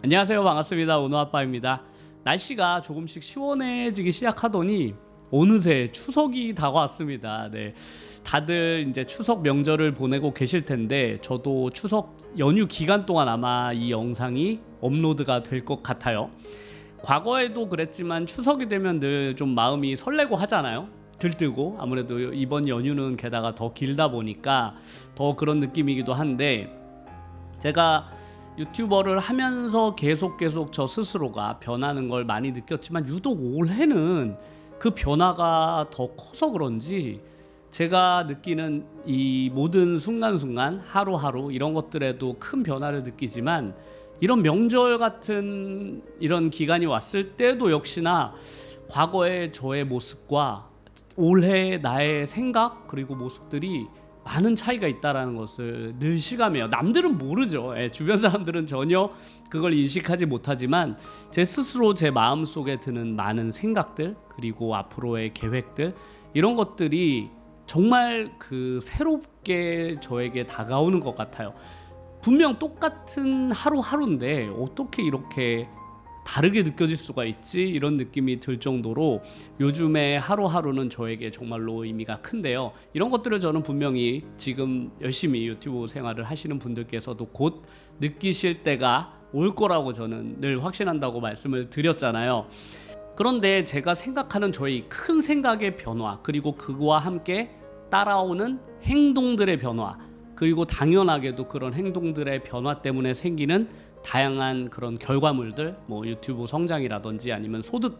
안녕하세요. 반갑습니다. 은호아빠입니다. 날씨가 조금씩 시원해지기 시작하더니 어느새 추석이 다가왔습니다. 네, 다들 이제 추석 명절을 보내고 계실 텐데 저도 추석 연휴 기간 동안 아마 이 영상이 업로드가 될 것 같아요. 과거에도 그랬지만 추석이 되면 늘 좀 마음이 설레고 하잖아요. 들뜨고 아무래도 이번 연휴는 게다가 더 길다 보니까 더 그런 느낌이기도 한데, 제가 유튜버를 하면서 계속 저 스스로가 변하는 걸 많이 느꼈지만 유독 올해는 그 변화가 더 커서 그런지 제가 느끼는 이 모든 순간순간 하루하루 이런 것들에도 큰 변화를 느끼지만, 이런 명절 같은 이런 기간이 왔을 때도 역시나 과거의 저의 모습과 올해 나의 생각 그리고 모습들이 많은 차이가 있다라는 것을 늘 실감해요. 남들은 모르죠. 주변 사람들은 전혀 그걸 인식하지 못하지만 제 스스로 제 마음속에 드는 많은 생각들 그리고 앞으로의 계획들, 이런 것들이 정말 새롭게 저에게 다가오는 것 같아요. 분명 똑같은 하루하루인데 어떻게 이렇게 다르게 느껴질 수가 있지? 이런 느낌이 들 정도로 요즘의 하루하루는 저에게 정말로 의미가 큰데요. 이런 것들을 저는 분명히 지금 열심히 유튜브 생활을 하시는 분들께서도 곧 느끼실 때가 올 거라고 저는 늘 확신한다고 말씀을 드렸잖아요. 그런데 제가 생각하는 저희 큰 생각의 변화, 그리고 그거와 함께 따라오는 행동들의 변화, 그리고 당연하게도 그런 행동들의 변화 때문에 생기는 다양한 그런 결과물들, 뭐 유튜브 성장이라든지 아니면 소득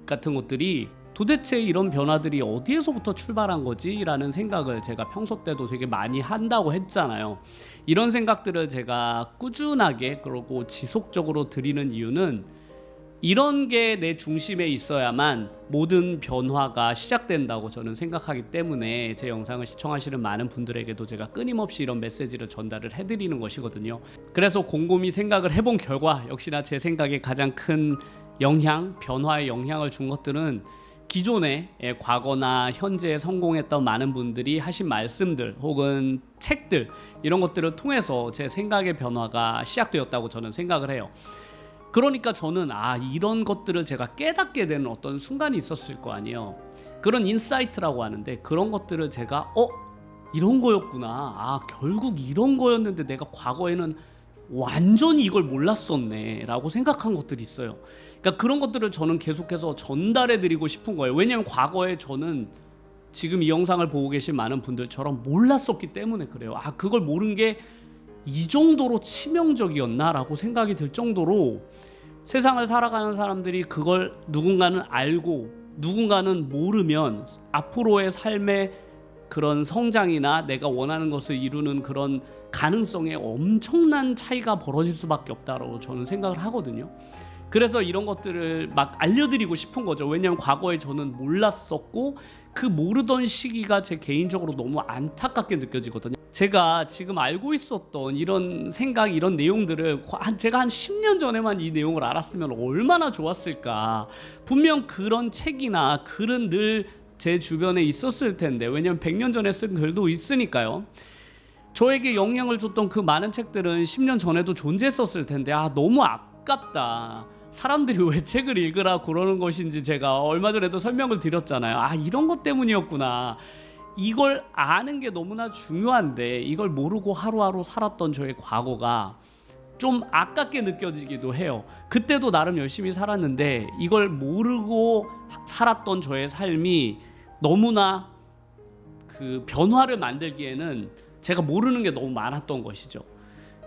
같은 것들이 도대체 이런 변화들이 어디에서부터 출발한 거지? 라는 생각을 제가 평소 때도 되게 많이 한다고 했잖아요. 이런 생각들을 제가 꾸준하게 그리고 지속적으로 드리는 이유는, 이런 게 내 중심에 있어야만 모든 변화가 시작된다고 저는 생각하기 때문에 제 영상을 시청하시는 많은 분들에게도 제가 끊임없이 이런 메시지를 전달을 해드리는 것이거든요. 그래서 곰곰이 생각을 해본 결과 역시나 제 생각에 가장 큰 영향, 변화의 영향을 준 것들은 기존에 과거나 현재에 성공했던 많은 분들이 하신 말씀들 혹은 책들, 이런 것들을 통해서 제 생각의 변화가 시작되었다고 저는 생각을 해요. 그러니까 저는 이런 것들을 제가 깨닫게 되는 어떤 순간이 있었을 거 아니에요. 그런 인사이트라고 하는데, 그런 것들을 제가 이런 거였구나, 결국 이런 거였는데 내가 과거에는 완전히 이걸 몰랐었네 라고 생각한 것들이 있어요. 그러니까 그런 것들을 저는 계속해서 전달해 드리고 싶은 거예요. 왜냐하면 과거에 저는 지금 이 영상을 보고 계신 많은 분들처럼 몰랐었기 때문에 그래요. 그걸 모른 게 이 정도로 치명적이었나 라고 생각이 들 정도로, 세상을 살아가는 사람들이 그걸 누군가는 알고 누군가는 모르면 앞으로의 삶의 그런 성장이나 내가 원하는 것을 이루는 그런 가능성에 엄청난 차이가 벌어질 수밖에 없다고 저는 생각을 하거든요. 그래서 이런 것들을 막 알려드리고 싶은 거죠. 왜냐하면 과거에 저는 몰랐었고 그 모르던 시기가 제 개인적으로 너무 안타깝게 느껴지거든요. 제가 지금 알고 있었던 이런 생각, 이런 내용들을 제가 한 10년 전에만 이 내용을 알았으면 얼마나 좋았을까. 분명 그런 책이나 글은 늘 제 주변에 있었을 텐데, 왜냐면 100년 전에 쓴 글도 있으니까요. 저에게 영향을 줬던 그 많은 책들은 10년 전에도 존재했었을 텐데 너무 아깝다. 사람들이 왜 책을 읽으라 그러는 것인지 제가 얼마 전에도 설명을 드렸잖아요. 이런 것 때문이었구나. 이걸 아는 게 너무나 중요한데 이걸 모르고 하루하루 살았던 저의 과거가 좀 아깝게 느껴지기도 해요. 그때도 나름 열심히 살았는데 이걸 모르고 살았던 저의 삶이 너무나 변화를 만들기에는 제가 모르는 게 너무 많았던 것이죠.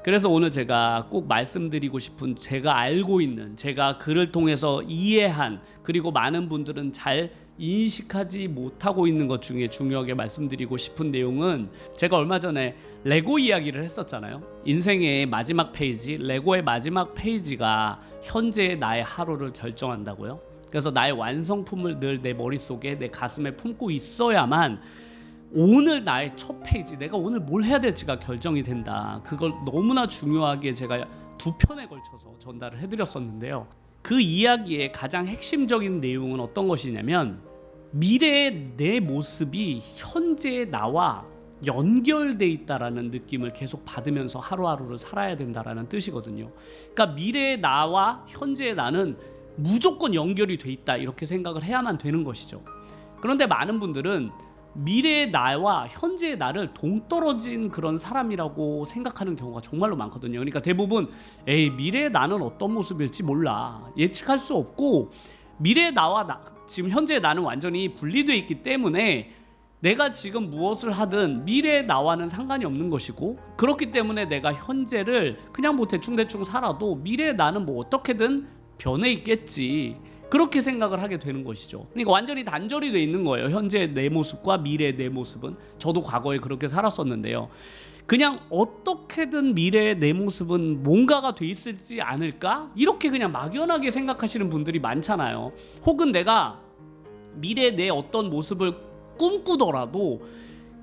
그래서 오늘 제가 꼭 말씀드리고 싶은, 제가 알고 있는, 제가 글을 통해서 이해한, 그리고 많은 분들은 잘 인식하지 못하고 있는 것 중에 중요하게 말씀드리고 싶은 내용은, 제가 얼마 전에 레고 이야기를 했었잖아요. 인생의 마지막 페이지, 레고의 마지막 페이지가 현재의 나의 하루를 결정한다고요. 그래서 나의 완성품을 늘 내 머릿속에, 내 가슴에 품고 있어야만 오늘 나의 첫 페이지, 내가 오늘 뭘 해야 될지가 결정이 된다. 그걸 너무나 중요하게 제가 2편에 걸쳐서 전달을 해드렸었는데요. 그 이야기의 가장 핵심적인 내용은 어떤 것이냐면, 미래의 내 모습이 현재의 나와 연결돼 있다라는 느낌을 계속 받으면서 하루하루를 살아야 된다라는 뜻이거든요. 그러니까 미래의 나와 현재의 나는 무조건 연결이 돼 있다 이렇게 생각을 해야만 되는 것이죠. 그런데 많은 분들은 미래의 나와 현재의 나를 동떨어진 그런 사람이라고 생각하는 경우가 정말로 많거든요. 그러니까 대부분 미래의 나는 어떤 모습일지 몰라, 예측할 수 없고, 미래의 나와 지금 현재의 나는 완전히 분리되어 있기 때문에 내가 지금 무엇을 하든 미래의 나와는 상관이 없는 것이고, 그렇기 때문에 내가 현재를 그냥 뭐 대충대충 살아도 미래의 나는 뭐 어떻게든 변해 있겠지, 그렇게 생각을 하게 되는 것이죠. 그러니까 완전히 단절이 돼 있는 거예요. 현재의 내 모습과 미래의 내 모습은. 저도 과거에 그렇게 살았었는데요. 그냥 어떻게든 미래의 내 모습은 뭔가가 돼 있을지 않을까? 이렇게 그냥 막연하게 생각하시는 분들이 많잖아요. 혹은 내가 미래의 내 어떤 모습을 꿈꾸더라도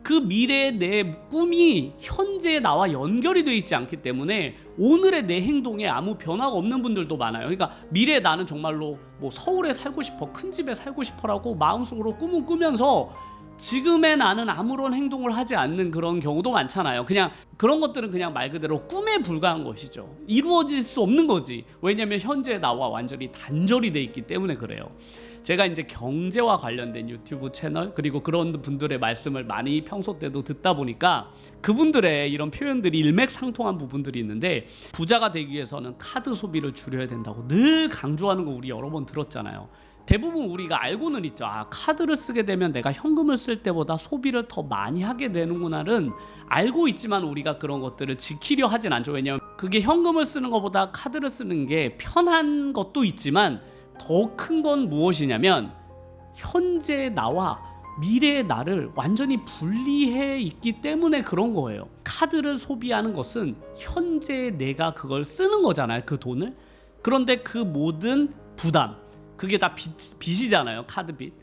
그 미래의 내 꿈이 현재의 나와 연결이 되어 있지 않기 때문에 오늘의 내 행동에 아무 변화가 없는 분들도 많아요. 그러니까 미래의 나는 정말로 뭐 서울에 살고 싶어, 큰 집에 살고 싶어라고 마음속으로 꿈은 꾸면서 지금의 나는 아무런 행동을 하지 않는 그런 경우도 많잖아요. 그냥 그런 것들은 그냥 말 그대로 꿈에 불과한 것이죠. 이루어질 수 없는 거지. 왜냐면 현재의 나와 완전히 단절이 돼 있기 때문에 그래요. 제가 이제 경제와 관련된 유튜브 채널, 그리고 그런 분들의 말씀을 많이 평소 때도 듣다 보니까 그분들의 이런 표현들이 일맥상통한 부분들이 있는데, 부자가 되기 위해서는 카드 소비를 줄여야 된다고 늘 강조하는 거 우리 여러 번 들었잖아요. 대부분 우리가 알고는 있죠. 카드를 쓰게 되면 내가 현금을 쓸 때보다 소비를 더 많이 하게 되는구나는 알고 있지만 우리가 그런 것들을 지키려 하진 않죠. 왜냐하면 그게 현금을 쓰는 것보다 카드를 쓰는 게 편한 것도 있지만 더 큰 건 무엇이냐면 현재의 나와 미래의 나를 완전히 분리해 있기 때문에 그런 거예요. 카드를 소비하는 것은 현재의 내가 그걸 쓰는 거잖아요, 그 돈을. 그런데 그 모든 부담, 그게 다 빚이잖아요, 카드 빚.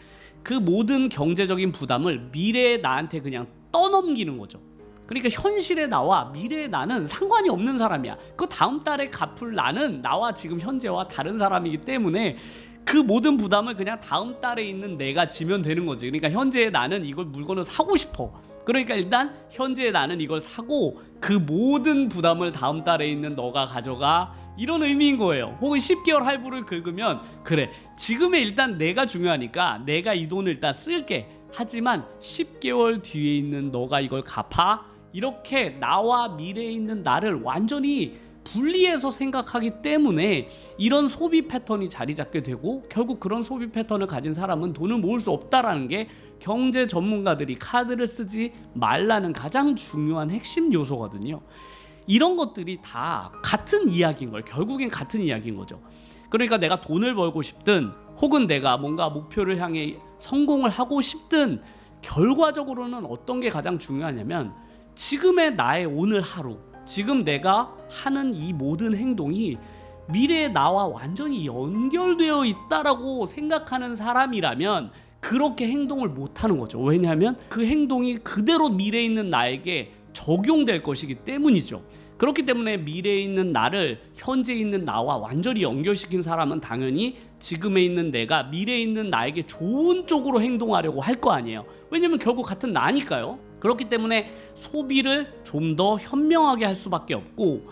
그 모든 경제적인 부담을 미래의 나한테 그냥 떠넘기는 거죠. 그러니까 현실의 나와 미래의 나는 상관이 없는 사람이야. 그 다음 달에 갚을 나는 나와 지금 현재와 다른 사람이기 때문에 그 모든 부담을 그냥 다음 달에 있는 내가 지면 되는 거지. 그러니까 현재의 나는 이걸 물건을 사고 싶어. 그러니까 일단 현재의 나는 이걸 사고 그 모든 부담을 다음 달에 있는 너가 가져가, 이런 의미인 거예요. 혹은 10개월 할부를 긁으면 그래, 지금의 일단 내가 중요하니까 내가 이 돈을 일단 쓸게. 하지만 10개월 뒤에 있는 너가 이걸 갚아. 이렇게 나와 미래에 있는 나를 완전히 분리해서 생각하기 때문에 이런 소비 패턴이 자리 잡게 되고, 결국 그런 소비 패턴을 가진 사람은 돈을 모을 수 없다라는 게 경제 전문가들이 카드를 쓰지 말라는 가장 중요한 핵심 요소거든요. 이런 것들이 다 같은 이야기인 거예요. 결국엔 같은 이야기인 거죠. 그러니까 내가 돈을 벌고 싶든 혹은 내가 뭔가 목표를 향해 성공을 하고 싶든 결과적으로는 어떤 게 가장 중요하냐면 지금의 나의 오늘 하루, 지금 내가 하는 이 모든 행동이 미래의 나와 완전히 연결되어 있다라고 생각하는 사람이라면 그렇게 행동을 못하는 거죠. 왜냐하면 그 행동이 그대로 미래에 있는 나에게 적용될 것이기 때문이죠. 그렇기 때문에 미래에 있는 나를 현재에 있는 나와 완전히 연결시킨 사람은 당연히 지금에 있는 내가 미래에 있는 나에게 좋은 쪽으로 행동하려고 할 거 아니에요. 왜냐면 결국 같은 나니까요. 그렇기 때문에 소비를 좀 더 현명하게 할 수밖에 없고,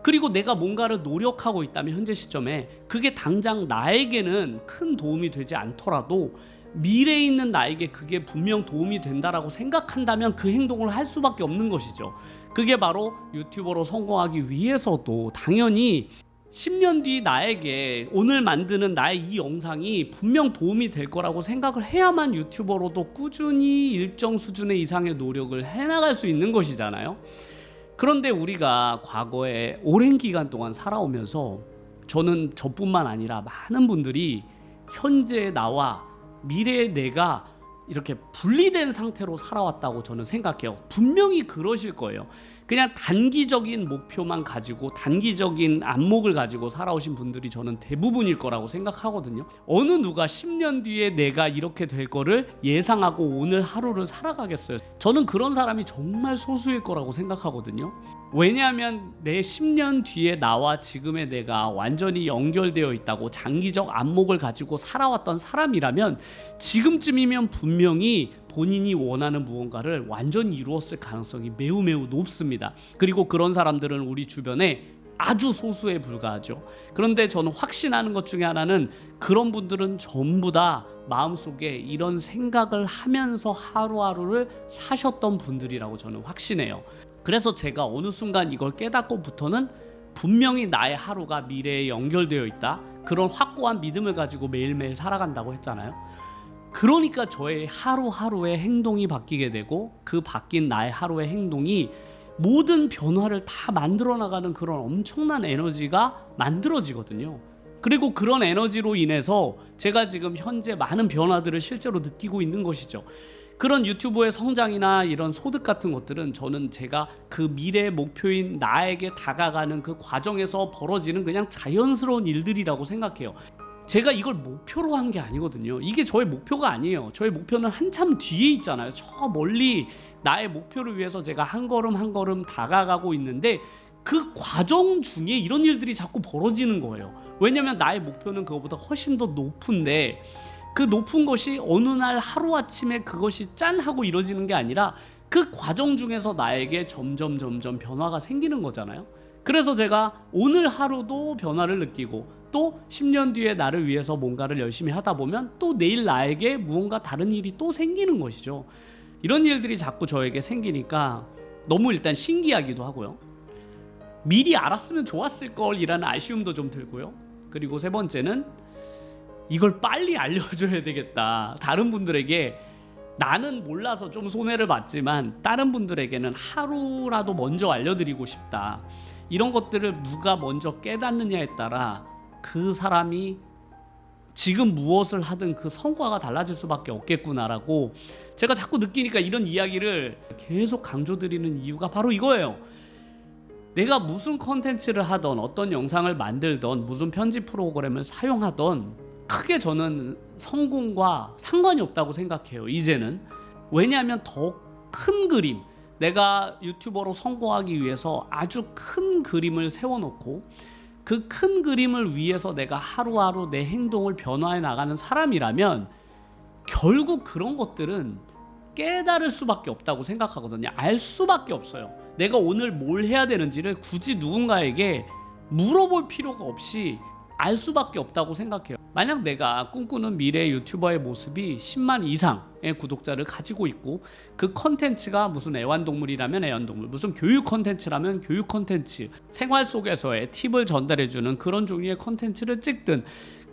그리고 내가 뭔가를 노력하고 있다면 현재 시점에 그게 당장 나에게는 큰 도움이 되지 않더라도 미래에 있는 나에게 그게 분명 도움이 된다라고 생각한다면 그 행동을 할 수밖에 없는 것이죠. 그게 바로 유튜버로 성공하기 위해서도 당연히 10년 뒤 나에게 오늘 만드는 나의 이 영상이 분명 도움이 될 거라고 생각을 해야만 유튜버로도 꾸준히 일정 수준의 이상의 노력을 해나갈 수 있는 것이잖아요. 그런데 우리가 과거에 오랜 기간 동안 살아오면서 저는 저뿐만 아니라 많은 분들이 현재의 나와 미래의 내가 이렇게 분리된 상태로 살아왔다고 저는 생각해요. 분명히 그러실 거예요. 그냥 단기적인 목표만 가지고 단기적인 안목을 가지고 살아오신 분들이 저는 대부분일 거라고 생각하거든요. 어느 누가 10년 뒤에 내가 이렇게 될 거를 예상하고 오늘 하루를 살아가겠어요? 저는 그런 사람이 정말 소수일 거라고 생각하거든요. 왜냐하면 내 10년 뒤에 나와 지금의 내가 완전히 연결되어 있다고, 장기적 안목을 가지고 살아왔던 사람이라면 지금쯤이면 분명히 본인이 원하는 무언가를 완전히 이루었을 가능성이 매우 매우 높습니다. 그리고 그런 사람들은 우리 주변에 아주 소수에 불과하죠. 그런데 저는 확신하는 것 중에 하나는, 그런 분들은 전부 다 마음속에 이런 생각을 하면서 하루하루를 사셨던 분들이라고 저는 확신해요. 그래서 제가 어느 순간 이걸 깨닫고부터는 분명히 나의 하루가 미래에 연결되어 있다, 그런 확고한 믿음을 가지고 매일매일 살아간다고 했잖아요. 그러니까 저의 하루하루의 행동이 바뀌게 되고, 그 바뀐 나의 하루의 행동이 모든 변화를 다 만들어 나가는 그런 엄청난 에너지가 만들어지거든요. 그리고 그런 에너지로 인해서 제가 지금 현재 많은 변화들을 실제로 느끼고 있는 것이죠. 그런 유튜브의 성장이나 이런 소득 같은 것들은 저는 제가 그 미래의 목표인 나에게 다가가는 그 과정에서 벌어지는 그냥 자연스러운 일들이라고 생각해요. 제가 이걸 목표로 한 게 아니거든요. 이게 저의 목표가 아니에요. 저의 목표는 한참 뒤에 있잖아요. 저 멀리 나의 목표를 위해서 제가 한 걸음 한 걸음 다가가고 있는데, 그 과정 중에 이런 일들이 자꾸 벌어지는 거예요. 왜냐면 나의 목표는 그거보다 훨씬 더 높은데, 그 높은 것이 어느 날 하루아침에 그것이 짠 하고 이루어지는 게 아니라 그 과정 중에서 나에게 점점 변화가 생기는 거잖아요. 그래서 제가 오늘 하루도 변화를 느끼고, 또 10년 뒤에 나를 위해서 뭔가를 열심히 하다 보면 또 내일 나에게 무언가 다른 일이 또 생기는 것이죠. 이런 일들이 자꾸 저에게 생기니까 너무 일단 신기하기도 하고요. 미리 알았으면 좋았을 걸 이라는 아쉬움도 좀 들고요. 그리고 세 번째는, 이걸 빨리 알려줘야 되겠다. 다른 분들에게, 나는 몰라서 좀 손해를 봤지만 다른 분들에게는 하루라도 먼저 알려드리고 싶다. 이런 것들을 누가 먼저 깨닫느냐에 따라 그 사람이 지금 무엇을 하든 그 성과가 달라질 수밖에 없겠구나라고 제가 자꾸 느끼니까 이런 이야기를 계속 강조드리는 이유가 바로 이거예요. 내가 무슨 컨텐츠를 하던, 어떤 영상을 만들던, 무슨 편집 프로그램을 사용하던 크게 저는 성공과 상관이 없다고 생각해요, 이제는. 왜냐하면 더 큰 그림, 내가 유튜버로 성공하기 위해서 아주 큰 그림을 세워놓고 그 큰 그림을 위해서 내가 하루하루 내 행동을 변화해 나가는 사람이라면 결국 그런 것들은 깨달을 수밖에 없다고 생각하거든요. 알 수밖에 없어요. 내가 오늘 뭘 해야 되는지를 굳이 누군가에게 물어볼 필요가 없이 알 수밖에 없다고 생각해요. 만약 내가 꿈꾸는 미래 유튜버의 모습이 10만 이상의 구독자를 가지고 있고, 그 컨텐츠가 무슨 애완동물이라면 애완동물, 무슨 교육 컨텐츠라면 교육 컨텐츠, 생활 속에서의 팁을 전달해주는 그런 종류의 컨텐츠를 찍든,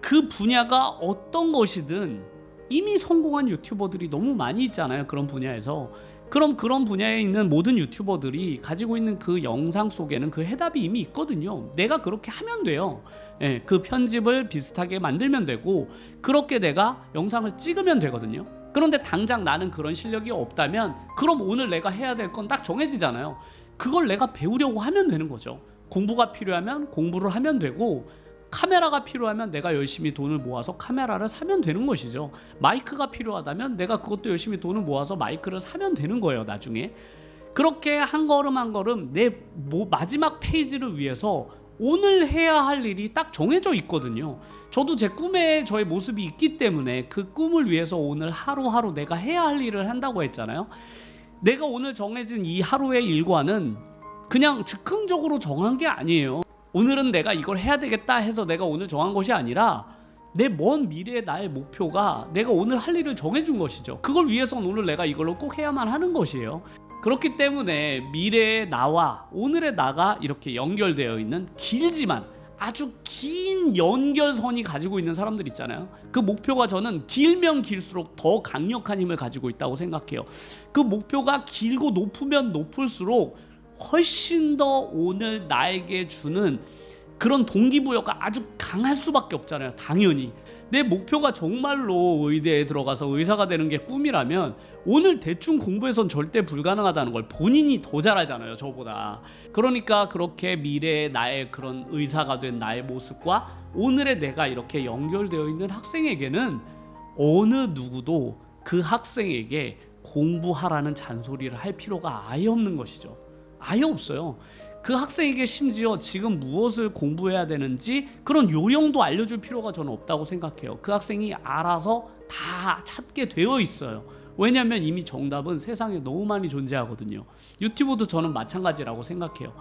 그 분야가 어떤 것이든 이미 성공한 유튜버들이 너무 많이 있잖아요, 그런 분야에서. 그럼 그런 분야에 있는 모든 유튜버들이 가지고 있는 그 영상 속에는 그 해답이 이미 있거든요. 내가 그렇게 하면 돼요. 예, 그 편집을 비슷하게 만들면 되고, 그렇게 내가 영상을 찍으면 되거든요. 그런데 당장 나는 그런 실력이 없다면 그럼 오늘 내가 해야 될 건 딱 정해지잖아요. 그걸 내가 배우려고 하면 되는 거죠. 공부가 필요하면 공부를 하면 되고, 카메라가 필요하면 내가 열심히 돈을 모아서 카메라를 사면 되는 것이죠. 마이크가 필요하다면 내가 그것도 열심히 돈을 모아서 마이크를 사면 되는 거예요, 나중에. 그렇게 한 걸음 한 걸음 내 마지막 페이지를 위해서 오늘 해야 할 일이 딱 정해져 있거든요. 저도 제 꿈에 저의 모습이 있기 때문에 그 꿈을 위해서 오늘 하루하루 내가 해야 할 일을 한다고 했잖아요. 내가 오늘 정해진 이 하루의 일과는 그냥 즉흥적으로 정한 게 아니에요. 오늘은 내가 이걸 해야 되겠다 해서 내가 오늘 정한 것이 아니라 내 먼 미래의 나의 목표가 내가 오늘 할 일을 정해준 것이죠. 그걸 위해서는 오늘 내가 이걸로 꼭 해야만 하는 것이에요. 그렇기 때문에 미래의 나와 오늘의 나가 이렇게 연결되어 있는 길지만 아주 긴 연결선이 가지고 있는 사람들 있잖아요. 그 목표가 저는 길면 길수록 더 강력한 힘을 가지고 있다고 생각해요. 그 목표가 길고 높으면 높을수록 훨씬 더 오늘 나에게 주는 그런 동기부여가 아주 강할 수밖에 없잖아요. 당연히 내 목표가 정말로 의대에 들어가서 의사가 되는 게 꿈이라면 오늘 대충 공부해선 절대 불가능하다는 걸 본인이 더 잘 알잖아요, 저보다. 그러니까 그렇게 미래의 나의 그런 의사가 된 나의 모습과 오늘의 내가 이렇게 연결되어 있는 학생에게는 어느 누구도 그 학생에게 공부하라는 잔소리를 할 필요가 아예 없는 것이죠. 아예 없어요. 그 학생에게 심지어 지금 무엇을 공부해야 되는지 그런 요령도 알려줄 필요가 저는 없다고 생각해요. 그 학생이 알아서 다 찾게 되어 있어요. 왜냐하면 이미 정답은 세상에 너무 많이 존재하거든요. 유튜브도 저는 마찬가지라고 생각해요.